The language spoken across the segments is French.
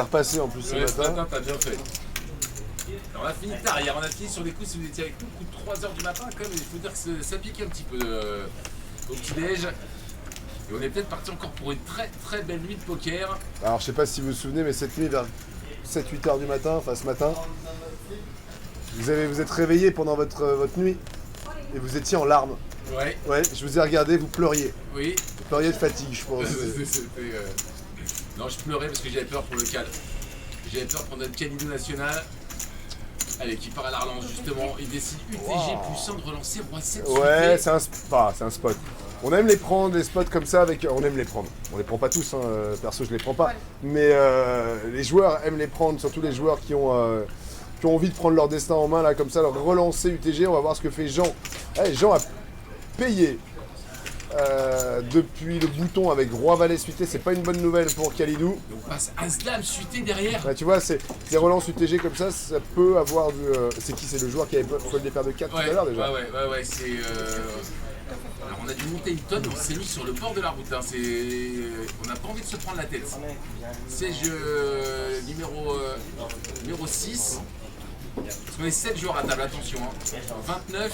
repassé en plus ce Ouais, ce matin. matin, t'as bien fait. Alors, on a fini tard hier, on a fini sur des coups, si vous étiez avec nous, coup de 3h du matin, quand même, il faut dire que ça pique un petit peu au petit-déj. Et on est peut-être parti encore pour une très très belle nuit de poker. Alors je sais pas si vous vous souvenez, mais cette nuit vers 7-8 heures du matin, enfin ce matin, vous êtes réveillé pendant votre nuit et vous étiez en larmes. Ouais, Ouais, je vous ai regardé, vous pleuriez. oui. Vous pleuriez de fatigue, je pense. Non, je pleurais parce que j'avais peur pour le cal. J'avais peur pour notre candidat national. Allez, qui part à la relance justement. Il décide UTG plus 1 de relancer Roi 7. Ouais, c'est un spot. On aime les prendre, des spots comme ça avec. On aime les prendre. On les prend pas tous, hein, perso je les prends pas. Mais les joueurs aiment les prendre, surtout les joueurs qui ont envie de prendre leur destin en main là comme ça, leur relancer UTG. On va voir ce que fait Jean. Jean a payé depuis le bouton avec Roi Valet suité, c'est pas une bonne nouvelle pour Khalidou. Donc on passe As-Dame suité derrière. Bah, tu vois, ces relances UTG comme ça peut avoir du. C'est qui? C'est le joueur qui avait fold des paires de 4 tout à l'heure déjà. Ouais, c'est. Alors on a dû monter une tonne, on s'est mis sur le bord de la route. Hein. On n'a pas envie de se prendre la tête. Siège numéro 6. Parce qu'on est 7 joueurs à table, attention. Hein. 29.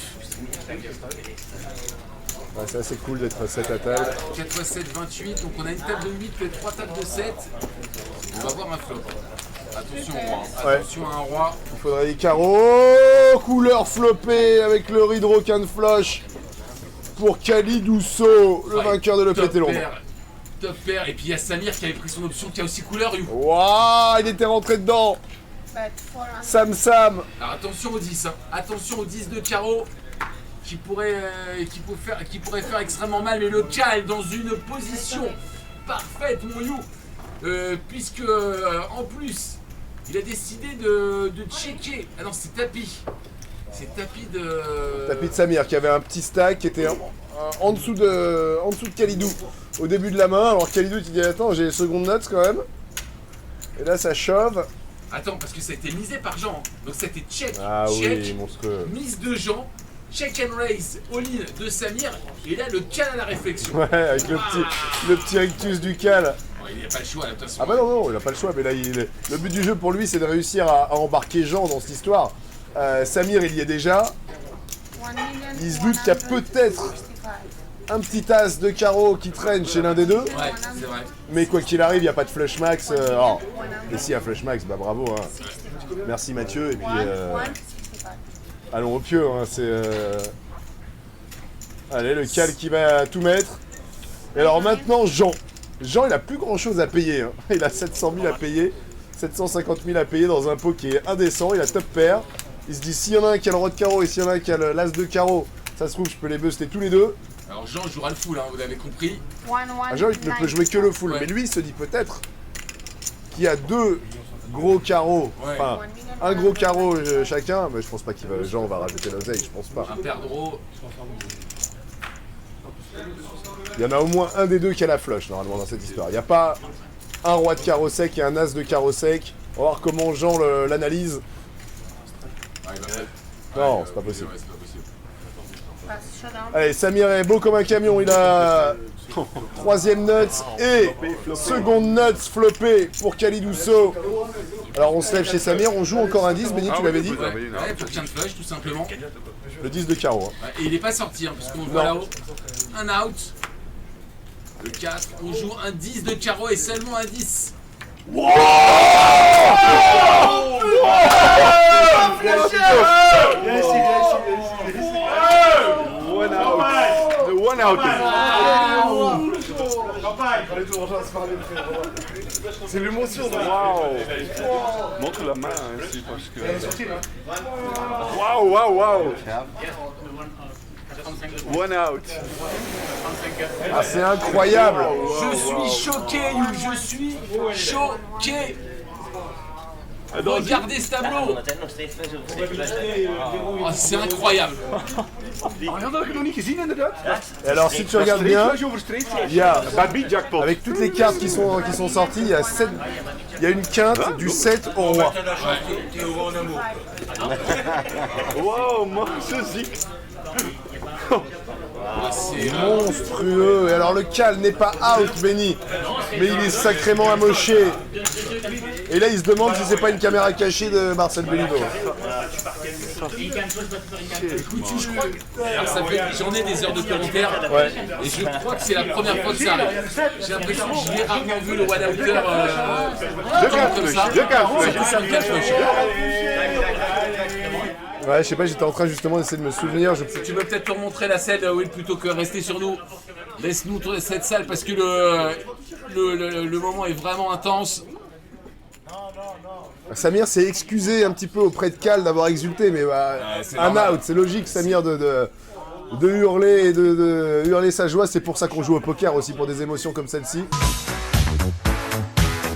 Ouais, c'est assez cool d'être 7 à table. 4 x 7, 28. Donc on a une table de 8 et 3 tables de 7. On va voir un flop. Attention, roi. Attention à un roi. Il faudrait des carreaux. Couleur floppée avec le Hydro Can Flush pour Khalidou So, le vainqueur de l'EPT Londres. Top pair. Et puis il y a Samir qui avait pris son option qui a aussi couleur. Waouh, il était rentré dedans. Sam. Alors attention au 10. Hein. Attention au 10 de carreau. Qui pourrait faire extrêmement mal, mais le cal dans une position parfaite, mon you, puisque en plus il a décidé de checker. Ah non, c'est tapis. C'est tapis de Samir qui avait un petit stack qui était en dessous de Khalidou au début de la main. Alors Khalidou il dit attends, j'ai les secondes notes quand même. Et là ça chauffe. Attends, parce que ça a été misé par Jean. Donc ça a été check, Ah check, oui, monstrueux. mise de Jean. Check and raise, all-in de Samir, et là le cal à la réflexion. Ouais, avec le petit rictus du cal. Bon, il n'a pas le choix là, de toute façon. Ah bah non, il n'a pas le choix, mais là, le but du jeu pour lui, c'est de réussir à embarquer Jean dans cette histoire. Samir, il y est déjà. Il se doute qu'il y a peut-être un petit as de carreau qui traîne chez l'un des deux. Ouais, c'est vrai. Mais quoi qu'il arrive, il n'y a pas de flush max. Et s'il y a flush max, bah bravo. Hein. Merci Mathieu, et puis... allons au pieu, hein, c'est... Allez, le cal qui va tout mettre. Et alors maintenant, Jean. Jean, il a plus grand chose à payer. Hein. Il a 700 000 à payer. 750 000 à payer dans un pot qui est indécent. Il a top pair. Il se dit, s'il y en a un qui a le roi de carreau et s'il y en a un qui a l'as de carreau, ça se trouve, je peux les buster tous les deux. Alors Jean jouera le full, hein, vous l'avez compris. Jean, il ne peut jouer que le full. Ouais. Mais lui, il se dit peut-être qu'il y a deux gros carreaux. Ouais. Enfin, un gros carreau chacun. Mais je pense pas qu'il va... Jean va rajouter l'oseille, je pense pas. Un paire de gros. Il y en a au moins un des deux qui a la flush, normalement, dans cette histoire. Il n'y a pas un roi de carreau sec et un as de carreau sec. On va voir comment Jean l'analyse. Ah, il va faire. Non, c'est pas possible. Ouais, c'est pas possible. Allez, Samir est beau comme un camion. Il a troisième nuts et seconde nuts floppée pour Khalidou So. Alors, on se lève chez Samir. On joue encore un 10. Benny, tu l'avais dit. Ouais, pour qu'un flush, tout simplement. Le 10 de carreau. Hein. Ouais, et il n'est pas sorti, hein, puisqu'on voit là-haut. Un out. Le 4. On joue un 10 de carreau et seulement un 10. One out. C'est l'émotion. Waouh. Montre la main ainsi parce que. Waouh. One out. Ah, c'est incroyable. Je suis choqué, You, je suis choqué. Regardez ce tableau. Oh, c'est incroyable. Et alors, si tu regardes bien, il y a, Jackpot. avec toutes les cartes qui sont sorties, il y a une quinte du 7 au roi. Wow, magnifique. C'est Monstrueux. Et alors, le cal n'est pas out, Benny, mais il est sacrément amoché. Et là, il se demande si c'est pas une caméra cachée de Marcel Bellido. Alors, j'en ai des heures de commentaires. Ouais. Et je crois que c'est la première fois que ça arrive. J'ai l'impression que je l'ai rarement vu le One After comme ça. Surtout sur le catch-flush. Ouais, je sais pas, j'étais en train justement d'essayer de me souvenir. Tu veux peut-être te remontrer la scène, Will, plutôt que rester sur nous. Laisse-nous tourner cette salle parce que le moment est vraiment intense. Samir s'est excusé un petit peu auprès de Cal d'avoir exulté, mais c'est un normal. out, c'est logique, Samir, de hurler et de hurler sa joie. C'est pour ça qu'on joue au poker aussi, pour des émotions comme celle-ci.